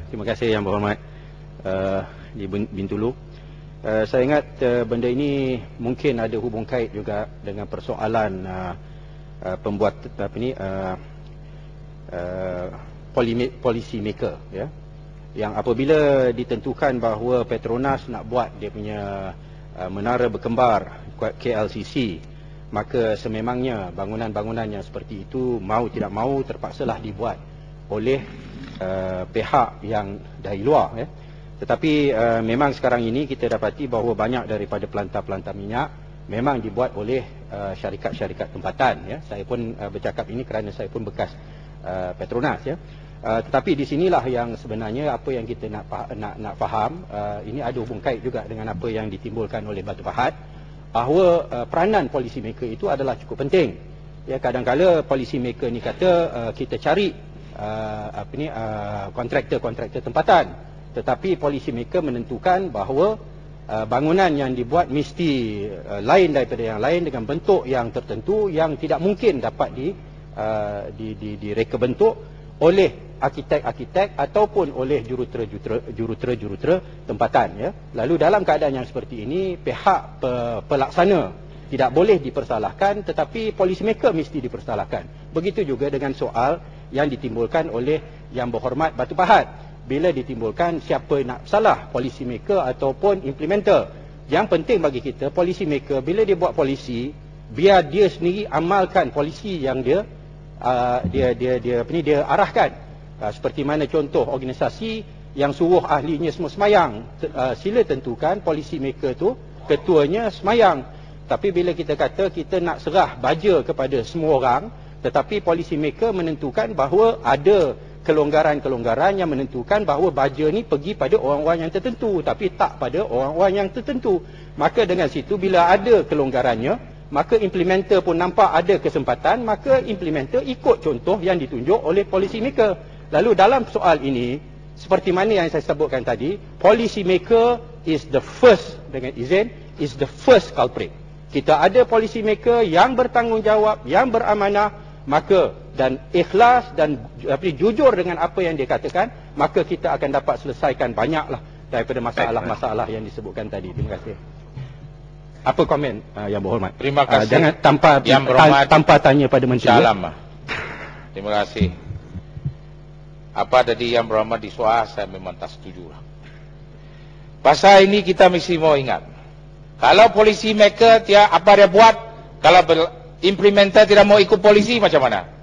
Terima kasih Yang Berhormat di Bintulu. Saya ingat benda ini mungkin ada hubung kait juga dengan persoalan pembuat policy maker, ya, yang apabila ditentukan bahawa Petronas nak buat dia punya menara berkembar KLCC, maka sememangnya bangunan-bangunan yang seperti itu mau tidak mau terpaksalah dibuat oleh pihak yang dari luar, ya. Tetapi memang sekarang ini kita dapati bahawa banyak daripada pelantar-pelantar minyak memang dibuat oleh syarikat-syarikat tempatan, ya. Saya pun bercakap ini kerana saya pun bekas Petronas, ya. Tetapi di sinilah yang sebenarnya apa yang kita nak faham, ini ada hubung kait juga dengan apa yang ditimbulkan oleh Batu Pahat, bahawa peranan policy maker itu adalah cukup penting. Ya, kadang-kala policy maker ni kata kita cari kontraktor-kontraktor tempatan, tetapi policy maker menentukan bahawa bangunan yang dibuat mesti lain daripada yang lain dengan bentuk yang tertentu yang tidak mungkin dapat direka bentuk oleh arkitek-arkitek ataupun oleh jurutera tempatan, ya. Lalu dalam keadaan yang seperti ini, pihak pelaksana tidak boleh dipersalahkan, tetapi policy maker mesti dipersalahkan. Begitu juga dengan soal yang ditimbulkan oleh Yang Berhormat Batu Pahat. Bila ditimbulkan siapa nak salah, policy maker ataupun implementer. Yang penting bagi kita, policy maker bila dia buat polisi, biar dia sendiri amalkan polisi yang dia arahkan. Seperti mana contoh organisasi yang suruh ahlinya semua semayang, sila tentukan policy maker tu ketuanya semayang. Tapi bila kita kata kita nak serah baja kepada semua orang, tetapi policy maker menentukan bahawa ada kelonggaran-kelonggaran yang menentukan bahawa baja ni pergi pada orang-orang yang tertentu, tapi tak pada orang-orang yang tertentu. Maka dengan situ bila ada kelonggarannya, maka implementer pun nampak ada kesempatan, maka implementer ikut contoh yang ditunjuk oleh policy maker. Lalu dalam soal ini, seperti mana yang saya sebutkan tadi, policy maker is the first, dengan izin, is the first culprit. Kita ada policy maker yang bertanggungjawab, yang beramanah, maka dan ikhlas dan jujur dengan apa yang dia katakan, maka kita akan dapat selesaikan banyaklah daripada masalah-masalah yang disebutkan tadi. Terima kasih. Apa komen Yang Berhormat? Terima kasih. Jangan tanpa tanya pada Menteri. Shalom. Terima kasih. Apa tadi Yang Berhormat di soal, saya memang tak setuju. Pasal ini kita mesti mau ingat, kalau policy maker apa dia buat, kalau implementer tidak mau ikut polisi, macam mana?